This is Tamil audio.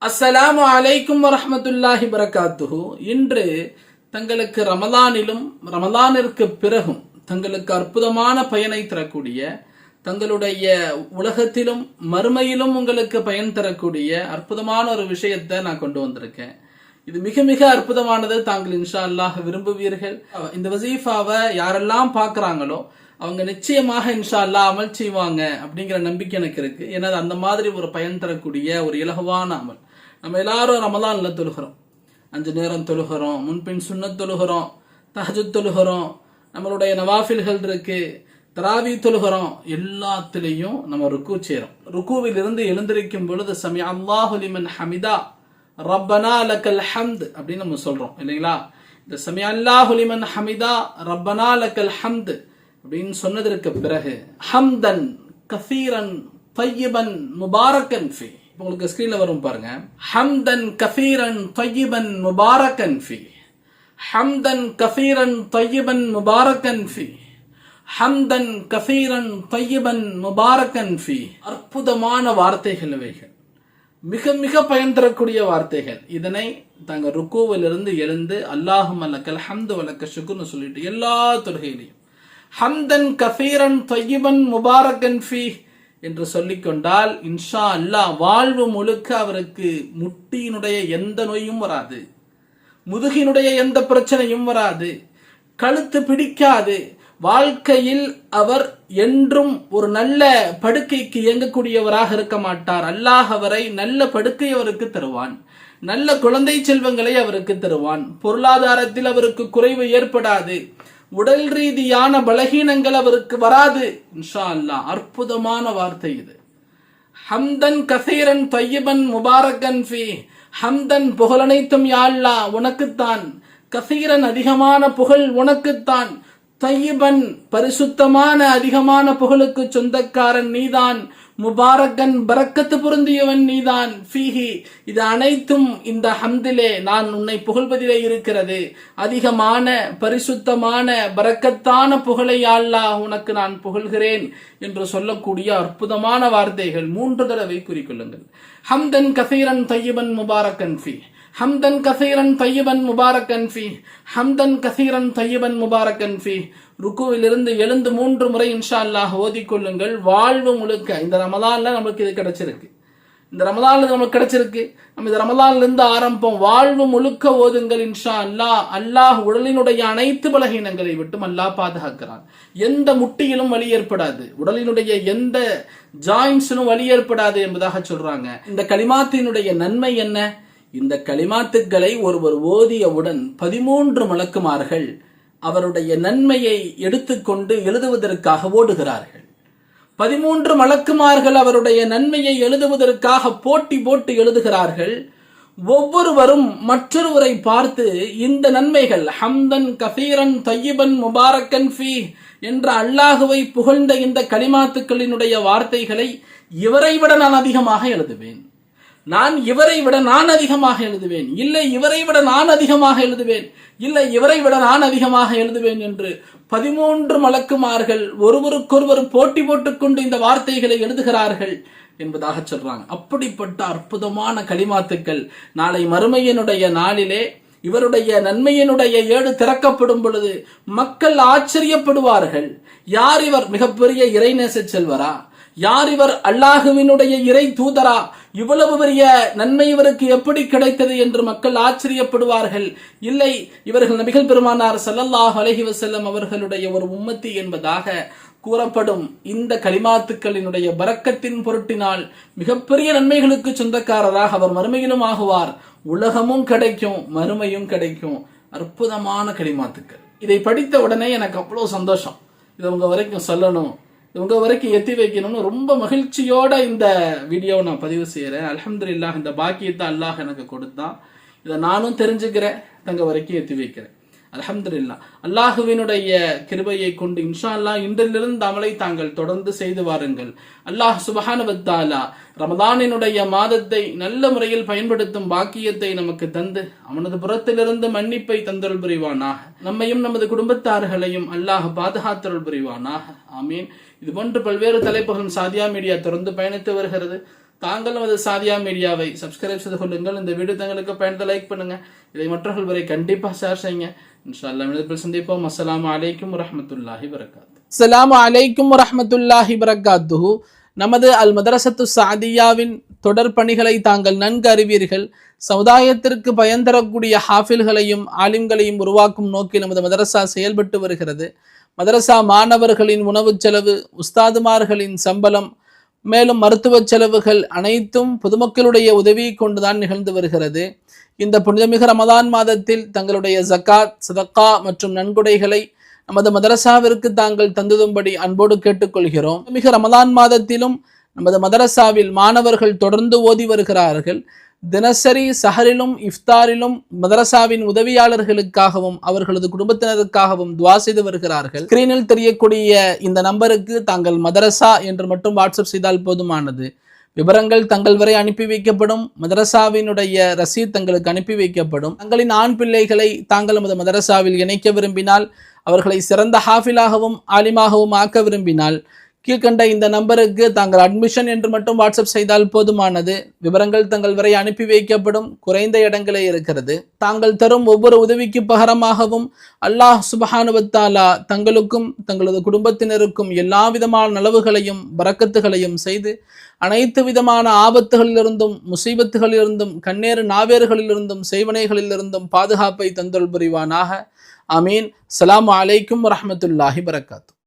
அஸ்ஸலாமு அலைக்கும் வரஹ்மத்துல்லாஹி பரகாத்துஹு. இன்று தங்களுக்கு ரமலானிலும் ரமலானிற்கு பிறகும் தங்களுக்கு அற்புதமான பயனை தரக்கூடிய, தங்களுடைய உலகத்திலும் மறுமையிலும் உங்களுக்கு பயன் தரக்கூடிய அற்புதமான ஒரு விஷயத்தை நான் கொண்டு வந்திருக்கேன். இது மிக மிக அற்புதமானது. தாங்கள் இன்ஷா அல்லாஹ் விரும்புவீர்கள். இந்த வசீஃபாவை யாரெல்லாம் பார்க்கறாங்களோ அவங்க நிச்சயமாக இன்ஷா அல்லாஹ் அமல் செய்வாங்க அப்படிங்கிற நம்பிக்கை எனக்கு இருக்கு. ஏன்னா அந்த மாதிரி ஒரு பயன் தரக்கூடிய ஒரு இலகுவான அமல். நம்ம எல்லாரும் ரமலான்ல தொழுகிறோம், 5 நேரம் தொழுகிறோம், முன்பின் சுன்னத் தொழுகிறோம், தஹஜுத் தொழுகிறோம், நம்மளுடைய நவாஃபில்கள் இருக்கு, தராவி தொழுகிறோம். எல்லாத்திலையும் நம்ம ருக்கு செய்றோம். ருக்குவில் இருந்து எழுந்திருக்கும் பொழுது சமி அல்லாஹு லிமன் ஹமிதா ரப்பனா லக்கல் ஹம்த் அப்படின்னு நம்ம சொல்றோம் இல்லைங்களா? இந்த சமி அல்லாஹு லிமன் ஹமிதா ரப்பனா லக்கல் ஹம்த் அப்படின்னு சொன்னதற்கு பிறகு ஹம்தன் கசீரன் தய்யிபன் முபாரக்கன் ஃபி, உங்களுக்கு ஸ்கிரீன்ல வரும் பாருங்க. ஹம்தன் கசீரன் தய்யிபன் முபாரக்கன் ஃபி, ஹம்தன் கசீரன் தய்யிபன் முபாரக்கன் ஃபி, ஹம்தன் கசீரன் தய்யிபன் முபாரக்கன் ஃபி. அற்புதமான வார்த்தைகள் இவைகள், மிக மிக பயன் தரக்கூடிய வார்த்தைகள். இதனை தாங்க ருக்குவில் இருந்து எழுந்து அல்லாஹும்ம லக்கல் ஹம்து வலக்க ஷுக்ர்னு சொல்லிட்டு எல்லா தொழுகையிலையும் ஹம்தன் கசீரன் தய்யிபன் முபாரக்கன் ஃபி என்று சொல்லிக்கொண்டால் இன்ஷா அல்லாஹ் வாழ்வு முழுக்க அவருக்கு முட்டியினுடைய எந்த நோயும் வராது, முதுகினுடைய எந்த பிரச்சனையும் வராது, கழுத்து பிடிக்காது. வாழ்க்கையில் அவர் என்றும் ஒரு நல்ல படுக்கைக்கு இயங்கக்கூடியவராக இருக்க மாட்டார். அல்லாஹ் அவரை நல்ல படுக்கை அவருக்கு தருவான், நல்ல குழந்தை செல்வங்களை அவருக்கு தருவான், பொருளாதாரத்தில் அவருக்கு குறைவு ஏற்படாது, உடல் ரீதியான பலகீனங்கள் அவருக்கு வராது இன்ஷா அல்லாஹ். அற்புதமான வார்த்தை இது. ஹம்தன் கசீரன் தய்யிபன் முபாரக்கன் ஃபி. ஹம்தன் புகழனைத்தும் யா அல்லாஹ் உனக்குத்தான், கசீரன் அதிகமான புகழ் உனக்குத்தான், தய்யிபன் பரிசுத்தமான அதிகமான புகழுக்கு சொந்தக்காரன் நீதான், முபாரக்கன் பரக்கத்து பொருந்தியவன் நீதான், ஃபீஹி இது அனைத்தும் இந்த ஹம்திலே நான் உன்னை புகழ்வதிலே இருக்கிறது. அதிகமான பரிசுத்தமான பரக்கத்தான புகழை அல்லாஹ் உனக்கு நான் புகழ்கிறேன் என்று சொல்லக்கூடிய அற்புதமான வார்த்தைகள் 3 தடவை குறிக்கொள்ளுங்கள். ஹம்தன் கசீரன் தய்யிபன் முபாரக்கன் ஃபீ, ஹம்தன் கசீரன் தய்யிபன் முபாரக்கன் ஃபீ, ஹம்தன் கசீரன் தய்யிபன் முபாரக்கன் ஃபீ. ருக்குவில் இருந்து எழுந்து 3 முறை இன்ஷா அல்லாஹ் ஓதிக்கொள்ளுங்கள். வாழ்வு முழுக்க இந்த ரமலான்ல நமக்கு இது கிடைச்சிருக்கு, இந்த ரமலான்ல நமக்கு கிடைச்சிருக்கு. நம்ம இந்த ரமலான்ல இருந்து ஆரம்பம் வாழ்வு முழுக்க ஓதுங்கள் இன்ஷா அல்லாஹ். அல்லாஹ் உடலினுடைய அனைத்து பலகீனங்களை விட்டும் அல்லாஹ் பாதுகாக்கிறான். எந்த முட்டியிலும் வலி ஏற்படாது, உடலினுடைய எந்த ஜாயின்ஸிலும் வலி ஏற்படாது என்பதாக சொல்றாங்க. இந்த கலிமாத்தினுடைய நன்மை என்ன? இந்த கலிமாத்துக்களை ஒருவர் ஓதியவுடன் 13 மலக்குமார்கள் அவருடைய நன்மையை எடுத்துக்கொண்டு எழுதுவதற்காக ஓடுகிறார்கள். 13 மலக்குமார்கள் அவருடைய நன்மையை எழுதுவதற்காக போட்டி போட்டு எழுதுகிறார்கள். ஒவ்வொருவரும் மற்றொருவரை பார்த்து இந்த நன்மைகள் ஹம்தன் கசீரன் தய்யிபன் முபாரக்கன் ஃபீ என்ற அல்லாஹுவை புகழ்ந்த இந்த கலிமாத்துக்களினுடைய வார்த்தைகளை இவரை விட நான் அதிகமாக எழுதுவேன், நான் இவரை விட நான் அதிகமாக எழுதுவேன், இல்லை இவரை விட நான் அதிகமாக எழுதுவேன், இல்லை இவரை விட நான் அதிகமாக எழுதுவேன் என்று 13 மலக்குமார்கள் ஒருவருக்கொருவர் போட்டி போட்டுக்கொண்டு இந்த வார்த்தைகளை எழுதுகிறார்கள் என்பதாக சொல்றாங்க. அப்படிப்பட்ட அற்புதமான கலிமாத்துக்கள் நாளை மறுமையினுடைய நாளிலே இவருடைய நன்மையினுடைய ஏடு திறக்கப்படும் பொழுது மக்கள் ஆச்சரியப்படுவார்கள். யார் இவர்? மிகப்பெரிய இறைநேச செல்வரா? யார் இவர்? அல்லாஹுவினுடைய இறை தூதரா? இவ்வளவு பெரிய நன்மை இவருக்கு எப்படி கிடைத்தது என்று மக்கள் ஆச்சரியப்படுவார்கள். இல்லை, இவர்கள் நபிகள் பெருமானார் ஸல்லல்லாஹு அலைஹி வஸல்லம் அவர்களுடைய ஒரு உம்மத்தி என்பதாக கூறப்படும். இந்த கலிமாத்துக்களினுடைய பரக்கத்தின் பொருட்டினால் மிகப்பெரிய நன்மைகளுக்கு சொந்தக்காரராக அவர் மறுமையிலும் ஆகுவார். உலகமும் கிடைக்கும், மறுமையும் கிடைக்கும். அற்புதமான கலிமாத்துக்கள். இதை படித்த உடனே எனக்கு அவ்வளவு சந்தோஷம். இதை உங்க வரைக்கும் சொல்லணும், உங்க வரைக்கும் எத்தி வைக்கணும்னு ரொம்ப மகிழ்ச்சியோட இந்த வீடியோவை நான் பதிவு செய்யறேன். அல்ஹம்துலில்லாஹ், இந்த பாக்கியத்தை அல்லாஹ் எனக்கு கொடுத்தான். இதை நானும் தெரிஞ்சுக்கிறேன், தங்க வரைக்கும் எத்தி வைக்கிறேன். அல்ஹம்துலில்லாஹ், அல்லாஹுவினுடைய கிருபையை கொண்டு இன்ஷா அல்லாஹ் இன்றிலிருந்து அமலை தாங்கள் தொடர்ந்து செய்து வாருங்கள். அல்லாஹ் சுப்ஹானஹு வ தஆலா ரமதானினுடைய மாதத்தை நல்ல முறையில் பயன்படுத்தும் பாக்கியத்தை நமக்கு தந்து அவனது புறத்திலிருந்து மன்னிப்பை தந்தருள் புரிவானாக. நம்மையும் நமது குடும்பத்தார்களையும் அல்லாஹ் பாதுகாத்தருள் புரிவானாக. ஆமீன். இது போன்று பல்வேறு தலைப்புகளும் சாதியா மீடியா தொடர்ந்து பயணித்து வருகிறது. தாங்கள் நமது சாதியா மீடியாவை சப்ஸ்கிரைப் செய்து கொள்ளுங்கள். இந்த வீடியோ தங்களுக்கு பயன்பட லைக் பண்ணுங்க. இதை மற்றவர்கள் வரை கண்டிப்பாக ஷேர் செய்யுங்க. இன்ஷா அல்லாஹ் மீண்டும் சந்திப்போம். அஸ்ஸலாமு அலைக்கும் வரஹ்மத்துல்லாஹி வபரகாத்துஹு. அஸ்ஸலாமு அலைக்கும் வரஹ்மத்துல்லாஹி வபரகாத்துஹு. நமது அல் மதரசத்து சாதியாவின் தொடர் பணிகளை தாங்கள் நன்கு அறிவீர்கள். சமுதாயத்திற்கு பயன் தரக்கூடிய ஹாஃபில்களையும் ஆலிம்களையும் உருவாக்கும் நோக்கில் நமது மதரசா செயல்பட்டு வருகிறது. மதரசா மாணவர்களின் உணவு செலவு, உஸ்தாதுமார்களின் சம்பளம், மேலும் மருத்துவ செலவுகள் அனைத்தும் பொதுமக்களுடைய உதவியை கொண்டுதான் நிகழ்ந்து வருகிறது. இந்த புனிதமிகு ரமதான் மாதத்தில் தங்களுடைய ஜகாத், சதக்கா மற்றும் நன்கொடைகளை நமது மதரசாவிற்கு தாங்கள் தந்துதும்படி அன்போடு கேட்டுக்கொள்கிறோம். மிக ரமதான் மாதத்திலும் நமது மதரசாவில் மாணவர்கள் தொடர்ந்து ஓதி வருகிறார்கள். தினசரி சஹரிலும் இஃப்தாரிலும் மதரசாவின் உதவியாளர்களுக்காகவும் அவர்களது குடும்பத்தினருக்காகவும் துவா செய்து வருகிறார்கள். ஸ்கிரீனில் தெரியக்கூடிய இந்த நம்பருக்கு தாங்கள் மதரசா என்று மட்டும் வாட்ஸ்அப் செய்தால் போதுமானது. விவரங்கள் தங்கள் வரை அனுப்பி வைக்கப்படும். மதரசாவினுடைய ரசீத் தங்களுக்கு அனுப்பி வைக்கப்படும். தங்களின் ஆண் பிள்ளைகளை தாங்கள் நமது மதரசாவில் இணைக்க விரும்பினால், அவர்களை சிறந்த ஹாஃபிலாகவும் ஆலிமாகவும் ஆக்க விரும்பினால், கீழ்கண்ட இந்த நம்பருக்கு தாங்கள் அட்மிஷன் என்று மட்டும் வாட்ஸ்அப் செய்தால் போதுமானது. விவரங்கள் தங்கள் வரை அனுப்பி வைக்கப்படும். குறைந்த இடங்களே இருக்கிறது. தாங்கள் தரும் ஒவ்வொரு உதவிக்கு பகரமாகவும் அல்லாஹ் சுப்ஹானஹு வ தஆலா தங்களுக்கும் தங்களது குடும்பத்தினருக்கும் எல்லா விதமான நலவுகளையும் பரக்கத்துகளையும் செய்து அனைத்து விதமான ஆபத்துகளிலிருந்தும் முசீபத்துகளிலிருந்தும் கண்ணேறு நாவேறுகளிலிருந்தும் செய்வனைகளிலிருந்தும் பாதுகாப்பை தந்தல் புரிவானாக. ஆமீன். அஸ்ஸலாமு அலைக்கும் வரஹ்மத்துல்லாஹி வபரகாத்துஹு.